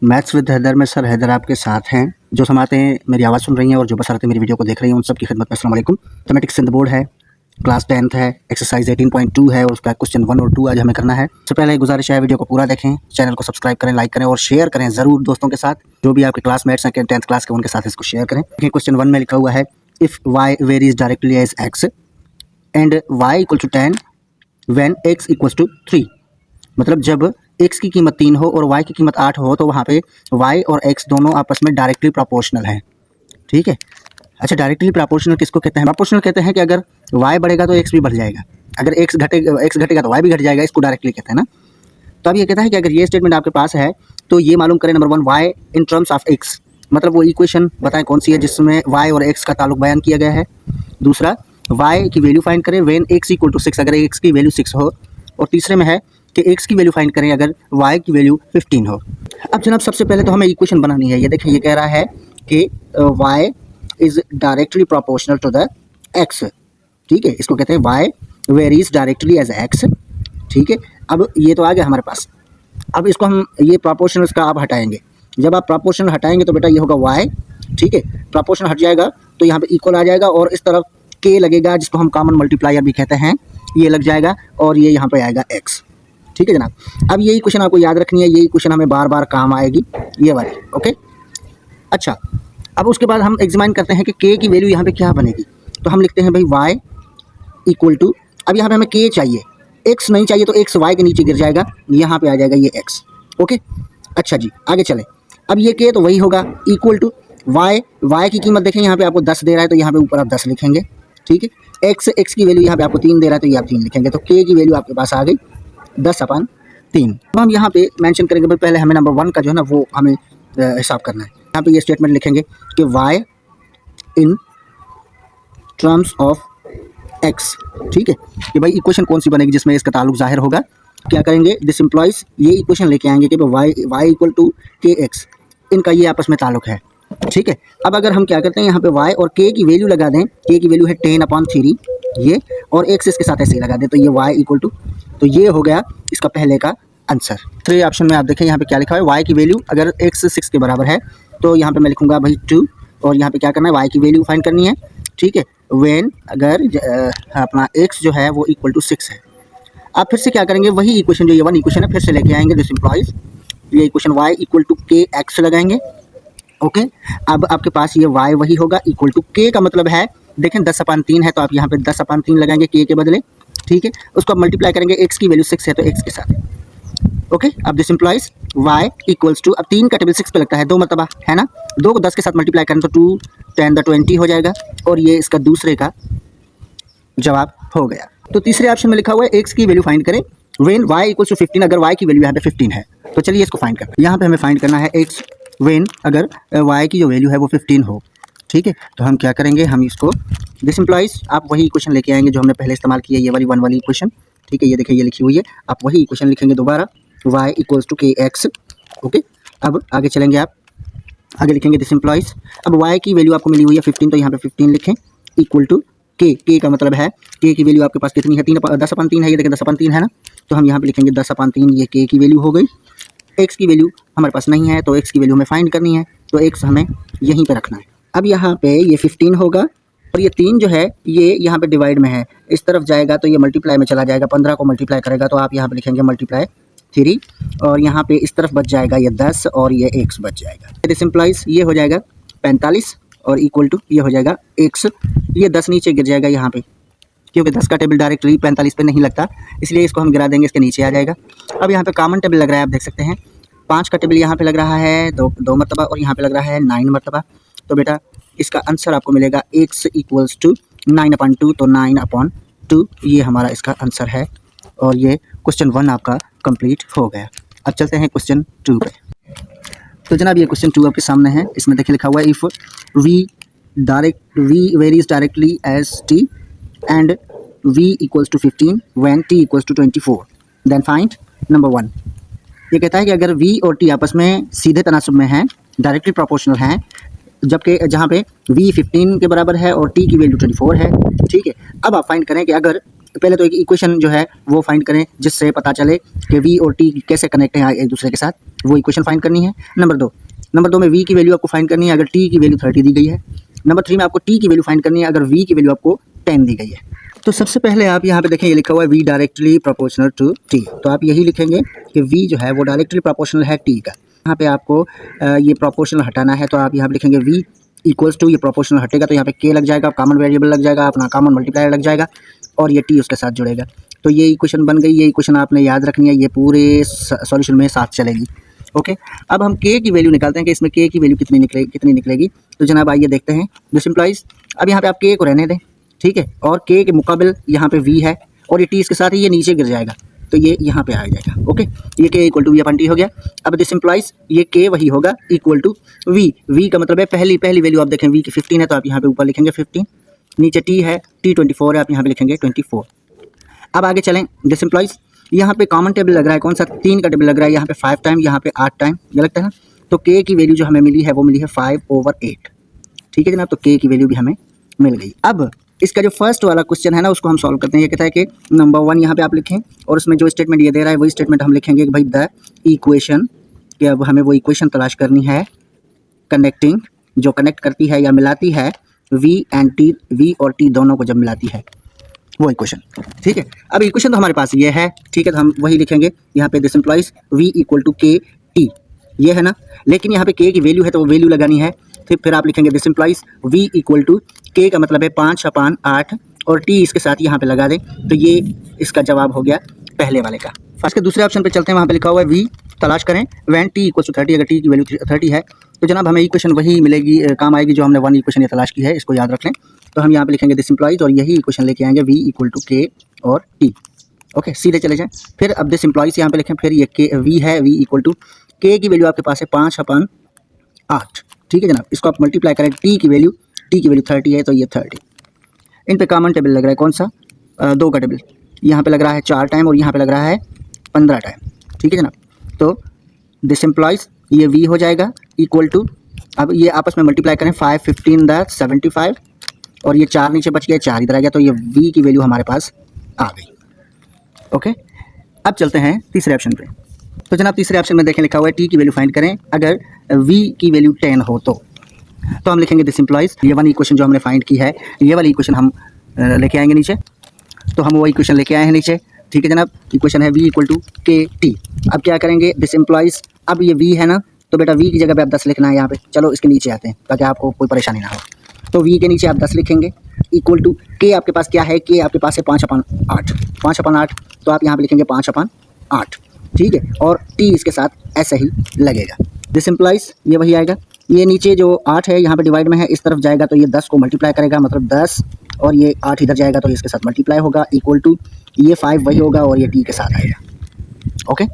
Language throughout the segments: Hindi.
मैथ्स विद हैदर में सर हैदर आपके साथ हैं। जो समाते हैं मेरी आवाज़ सुन रही हैं और जो बस आते मेरी वीडियो को देख रही हैं उन सब की खिदमत में अस्सलाम वालेकुम। मैथमेटिक्स इन द बोर्ड है, क्लास 10th है, एक्सरसाइज 18.2 है और उसका क्वेश्चन 1 और 2 आज हमें करना है। सबसे पहले गुजारिश है वीडियो को पूरा देखें, चैनल को सब्सक्राइब करें, लाइक करें और शेयर करें ज़रूर दोस्तों के साथ। जो भी आपके क्लासमेट्स हैं 10th क्लास के उनके साथ इसको शेयर करें। क्वेश्चन 1 में लिखा हुआ है if y varies directly as x and y equal to 10 when x equals to 3। मतलब जब x की कीमत 3 हो और y की कीमत 8 हो तो वहाँ पे y और x दोनों आपस में डायरेक्टली प्रोपोर्शनल हैं। ठीक है। अच्छा, डायरेक्टली प्रोपोर्शनल किसको कहते हैं? प्रोपोर्शनल कहते हैं कि अगर y बढ़ेगा तो x भी बढ़ जाएगा, अगर x घटेगा तो y भी घट जाएगा, इसको डायरेक्टली कहते हैं ना। तो अब ये कहता है कि अगर ये स्टेटमेंट आपके पास है तो ये मालूम करें number 1 y in terms of x, मतलब वो इक्वेशन बताएं कौन सी है जिसमें y और x का ताल्लुक बयान किया गया है। दूसरा y की वैल्यू फाइंड करें व्हेन x इक्वल टू 6, अगर x की वैल्यू 6 हो। और तीसरे में है कि x की वैल्यू फाइंड करें अगर y की वैल्यू 15 हो। अब जनाब सबसे पहले तो हमें इक्वेशन बनानी है। ये देखिए ये कह रहा है कि y is directly proportional to the x। ठीक है, इसको कहते हैं y varies directly as x। ठीक है, अब ये तो आ गया हमारे पास। अब इसको हम ये प्रोपोर्शनल्स का आप हटाएंगे। जब आप प्रोपोर्शनल हटाएंगे तो बेटा ये होगा y। ठीक है, प्रोपोर्शनल हट जाएगा तो यहाँ पे इक्वल आ जाएगा और इस तरफ k लगेगा जिसको हम कॉमन मल्टीप्लायर भी कहते हैं, ये लग जाएगा और ये यहाँ पे आएगा x। ठीक है जनाब। अब यही क्वेश्चन आपको याद रखनी है, यही क्वेश्चन हमें बार बार काम आएगी, ये वाली। ओके, अच्छा अब उसके बाद हम एग्जामिन करते हैं कि k की वैल्यू यहाँ पे क्या बनेगी। तो हम लिखते हैं भाई y इक्वल टू, अब यहाँ पे हमें k चाहिए, x नहीं चाहिए तो x y के नीचे गिर जाएगा, यहाँ पे आ जाएगा ये x। ओके, अच्छा जी आगे चलें। अब ये k तो वही होगा इक्वल टू y की कीमत देखें यहाँ पे आपको 10 दे रहा है तो यहाँ पे ऊपर आप 10 लिखेंगे। ठीक है, x की वैल्यू यहाँ पे आपको 3 दे रहा है तो ये आप 3 लिखेंगे। तो k की वैल्यू आपके पास आ गई 10/3। अब हम यहाँ पे मेंशन करेंगे भाई पहले हमें नंबर 1 का जो है ना वो हमें हिसाब करना है। यहाँ पे ये स्टेटमेंट लिखेंगे कि y in terms of x। ठीक है, कि भाई इक्वेशन कौन सी बनेगी जिसमें इसका ताल्लुक जाहिर होगा। क्या करेंगे, दिस इम्प्लॉइज, ये इक्वेशन लेके आएंगे कि y इक्वल टू kx, इनका ये आपस में ताल्लुक है। ठीक है, अब अगर हम क्या करते हैं यहाँ पे y और k की वैल्यू लगा दें, k की वैल्यू है 10/3 ये, और x इसके साथ ऐसे ही लगा दें तो ये y इक्वल टू, तो ये हो गया इसका पहले का आंसर। 3 ऑप्शन में आप देखें यहाँ पे क्या लिखा है, y की वैल्यू अगर x 6 के बराबर है तो यहाँ पे मैं लिखूँगा भाई 2, और यहाँ पे क्या करना है y की वैल्यू फाइंड करनी है। ठीक है, व्हेन अगर अपना x जो है वो इक्वल टू 6 है। आप फिर से क्या करेंगे, वही इक्वेशन जो ये 1 इक्वेशन है फिर से लेके आएंगे, दिस इम्प्लॉइज ये equation y equal to kx लगाएंगे। ओके, अब आपके पास ये y वही होगा इक्वल टू k का मतलब है देखें 10/3 है तो आप यहाँ पे 10/3 लगाएंगे k के बदले। ठीक है, उसको आप मल्टीप्लाई करेंगे, x की वैल्यू 6 है तो x के साथ। ओके, अब this implies y equals to, अब 3 का टेबल 6 पे लगता है 2 मरतबा है ना, 2 को 10 के साथ मल्टीप्लाई करें तो 2 10 20 हो जाएगा और ये इसका दूसरे का जवाब हो गया। तो तीसरे ऑप्शन में लिखा हुआ है x की वैल्यू फाइंड करें व्हेन y इक्वल्स टू 15, अगर y की वैल्यू यहाँ पे 15 है तो चलिए इसको फाइंड करते हैं। यहाँ पे हमें फाइंड करना है x व्हेन अगर y की जो वैल्यू है वो 15 हो। ठीक है, तो हम क्या करेंगे, हम इसको दिस इम्प्लॉइज, आप वही इक्वेशन लेके आएंगे जो हमने पहले इस्तेमाल किया, ये वाली 1 वाली इक्वेशन। ठीक है, ये देखिए ये लिखी हुई है, आप वही इक्वेशन लिखेंगे दोबारा, y equals to kx। Okay, अब आगे चलेंगे, आप आगे लिखेंगे दिस इम्प्लॉइज, अब y की वैल्यू आपको मिली हुई है 15 तो यहाँ पे 15 लिखें इक्वल टू k का मतलब है k की वैल्यू आपके पास कितनी है, 10/3 है, ये देखिए 10/3 है ना, तो हम यहाँ पे लिखेंगे 10/3, ये k की वैल्यू हो गई। x की वैल्यू हमारे पास नहीं है तो x की वैल्यू हमें फाइंड करनी है, तो x हमें यहीं पे रखना है। अब यहाँ पे ये 15 होगा और ये 3 जो है ये यहाँ पे डिवाइड में है, इस तरफ जाएगा तो ये मल्टीप्लाई में चला जाएगा, 15 को मल्टीप्लाई करेगा तो आप यहाँ पे लिखेंगे मल्टीप्लाई 3, और यहाँ पे इस तरफ बच जाएगा ये 10 और ये x बच जाएगा। दिस इम्प्लाइज ये हो जाएगा 45 और इक्वल टू ये हो जाएगा x, ये 10 नीचे गिर जाएगा यहाँ पे क्योंकि 10 का टेबल डायरेक्टली 45 पे नहीं लगता, इसलिए इसको हम गिरा देंगे, इसके नीचे आ जाएगा। अब यहाँ पे कॉमन टेबल लग रहा है, आप देख सकते हैं 5 का टेबल यहाँ पे लग रहा है 2 मरतबा और यहाँ पे लग रहा है 9 मरतबा, तो बेटा इसका आंसर आपको मिलेगा x इक्वल्स टू 9/2, तो 9/2 ये हमारा इसका आंसर है और ये क्वेश्चन 1 आपका कंप्लीट हो गया। अब चलते हैं क्वेश्चन 2 पे। तो जनाब ये क्वेश्चन 2 आपके सामने है, इसमें देखिए लिखा हुआ है if v varies directly as t and v equals to 15 when t equals to 24 then find number 1। ये कहता है कि अगर v और t आपस में सीधे तनासुब में हैं, डायरेक्टली प्रोपोर्शनल हैं, जबकि जहाँ पे v 15 के बराबर है और t की वैल्यू 24 है। ठीक है, अब आप फाइंड करें कि अगर पहले तो एक इक्वेशन जो है वो फाइंड करें जिससे पता चले कि v और t कैसे कनेक्ट हैं एक दूसरे के साथ, वो इक्वेशन फाइंड करनी है। नंबर 2 में v की वैल्यू आपको फाइंड करनी है अगर t की वैल्यू 30 दी गई है। नंबर 3 में आपको t की वैल्यू फाइंड करनी है अगर v की वैल्यू आपको 10 दी गई है। तो सबसे पहले आप यहाँ पे देखें, ये लिखा हुआ है v directly proportional to t, तो आप यही लिखेंगे कि v जो है वो डायरेक्टली प्रोपोर्शनल है t का। यहाँ पे आपको ये प्रोपोर्शनल हटाना है, तो आप यहाँ पे लिखेंगे v इक्वल्स टू, ये प्रोपोर्शनल हटेगा तो यहाँ पे k लग जाएगा, कॉमन वेरिएबल लग जाएगा, अपना कॉमन मल्टीप्लायर लग जाएगा और ये t उसके साथ जुड़ेगा। तो ये इक्वेशन बन गई। ये इक्वेशन आपने याद रखनी है, ये पूरे सॉल्यूशन में साथ चलेगी। ओके, अब हम k की वैल्यू निकालते हैं कि इसमें k की वैल्यू कितनी निकलेगी। तो जनाब आइए देखते हैं। दिस इम्प्लाइज, अब यहाँ पे आप k को रहने दें, ठीक है, और k के मुकाबिल यहाँ पे v है और ये t इसके साथ ही ये नीचे गिर जाएगा तो ये यहाँ पे आ जाएगा। ओके, ये k इक्वल टू v अपन t हो गया। अब दिस इम्प्लाइज ये k वही होगा इक्वल टू v का मतलब है पहली वैल्यू आप देखें v की 15 है तो आप यहाँ पे ऊपर लिखेंगे 15, नीचे t है, t 24 है, आप यहाँ पे लिखेंगे 24। अब आगे चलें। दिस इम्प्लाइज यहाँ पे कॉमन टेबल लग रहा है, कौन सा, 3 का टेबल लग रहा है, यहाँ पे 5 टाइम, यहाँ पे 8 टाइम, ये लगता है ना। तो k की वैल्यू जो हमें मिली है वो मिली है 5/8, ठीक है जनाब। तो k की वैल्यू भी हमें मिल गई। अब इसका जो फर्स्ट वाला क्वेश्चन है ना उसको हम सॉल्व करते हैं। ये कहता है कि नंबर 1 यहाँ पे आप लिखें और उसमें जो स्टेटमेंट ये दे रहा है वही स्टेटमेंट हम लिखेंगे कि भाई द इक्वेशन, कि अब हमें वो इक्वेशन तलाश करनी है कनेक्टिंग, जो कनेक्ट करती है या मिलाती है v और t दोनों को जब मिलाती है वो इक्वेशन, ठीक है। अब इक्वेशन तो हमारे पास ये है, ठीक है, तो हम वही लिखेंगे यहाँ पे। This implies v equal to k t, ये है ना, लेकिन यहाँ पे k की वैल्यू है तो वो वैल्यू लगानी है। फिर आप लिखेंगे this implies v equal to k का मतलब है 5/8 और t इसके साथ यहाँ पे लगा दें तो ये इसका जवाब हो गया पहले वाले का। फर्स्ट के दूसरे ऑप्शन पे चलते हैं, वहाँ पे लिखा हुआ है v तलाश करें व्हेन t इक्वल टू 30, अगर t की वैल्यू 30 है तो जनाब हमें इक्वेशन वही मिलेगी, काम आएगी जो हमने 1 इक्वेशन ये तलाश की है, इसको याद रख लें। तो हम यहाँ पे लिखेंगे दिस इम्प्लाइज और यही इक्वेशन लेके आएंगे v इक्वल टू k और t। ओके, सीधे चले जाएँ। फिर अब दिस इम्प्लाइज यहाँ पे लिखें, फिर ये v है, v इक्वल टू k की वैल्यू आपके पास है 5/8, ठीक है जनाब। इसको आप मल्टीप्लाई करें, t की वैल्यू 30 है तो ये 30। इन पे कॉमन टेबल लग रहा है, कौन सा, 2 का टेबल, यहाँ पे लग रहा है 4 टाइम और यहाँ पे लग रहा है 15 टाइम, ठीक है जनाब। तो दिस इम्प्लाइज ये v हो जाएगा इक्वल टू, अब ये आपस में मल्टीप्लाई करें, 5 15 द 75 और ये 4 नीचे बच गया, 4 इधर आ गया, तो ये v की वैल्यू हमारे पास आ गई। ओके, अब चलते हैं तीसरे ऑप्शन पे। तो जनाब तीसरे ऑप्शन में देखें लिखा हुआ है t की वैल्यू फाइंड करें अगर v की वैल्यू 10 हो तो हम लिखेंगे दिस इम्प्लाइज, ये वाली इक्वेशन जो हमने फाइंड की है ये वाली इक्वेशन हम लेके आएंगे नीचे। तो हम वो इक्वेशन लेके आए हैं नीचे, ठीक है जनाब। इक्वेशन है v इक्वल टू के टी। अब क्या करेंगे, दिस इम्प्लाइज, अब ये v है ना तो बेटा v की जगह पे आप 10 लिखना है यहाँ पे। चलो इसके नीचे आते हैं ताकि आपको कोई परेशानी ना हो। तो v के नीचे आप 10 लिखेंगे इक्वल टू k, आपके पास क्या है, k आपके पास है 5/8, तो आप यहाँ पे लिखेंगे 5/8, ठीक है, और t इसके साथ ऐसे ही लगेगा। दिस इम्प्लाइज ये वही आएगा, ये नीचे जो 8 है यहाँ पे डिवाइड में है, इस तरफ जाएगा तो ये 10 को मल्टीप्लाई करेगा, मतलब 10, और ये 8 इधर जाएगा तो इसके साथ मल्टीप्लाई होगा इक्वल टू ये 5 वही होगा और ये t के साथ आएगा। ओके,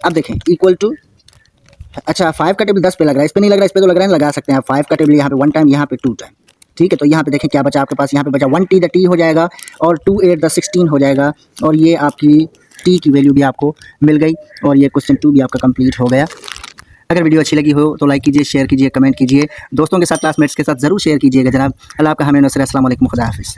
अब देखें इक्वल टू, अच्छा 5 का टेबल 10 पे लग रहा है, इस पे नहीं लग रहा है, इस पे तो लग रहा है, लगा सकते हैं आप। 5 का टेबल यहाँ पे 1 टाइम, यहाँ पे 2 टाइम, ठीक है। तो यहाँ पे देखें क्या बचा आपके पास, यहाँ पे बचा 1t द t हो जाएगा और 2 8 द 16 हो जाएगा और ये आपकी t की वैल्यू भी आपको मिल गई और ये क्वेश्चन 2 भी आपका कंप्लीट हो गया। अगर वीडियो अच्छी लगी हो तो लाइक कीजिए, शेयर कीजिए, कमेंट कीजिए, दोस्तों के साथ, क्लासमेट्स के साथ ज़रूर शेयर कीजिएगा जनाब। अल्लाह आपका हमें नसर। अस्सलाम वालेकुम, खुदा हाफिज़।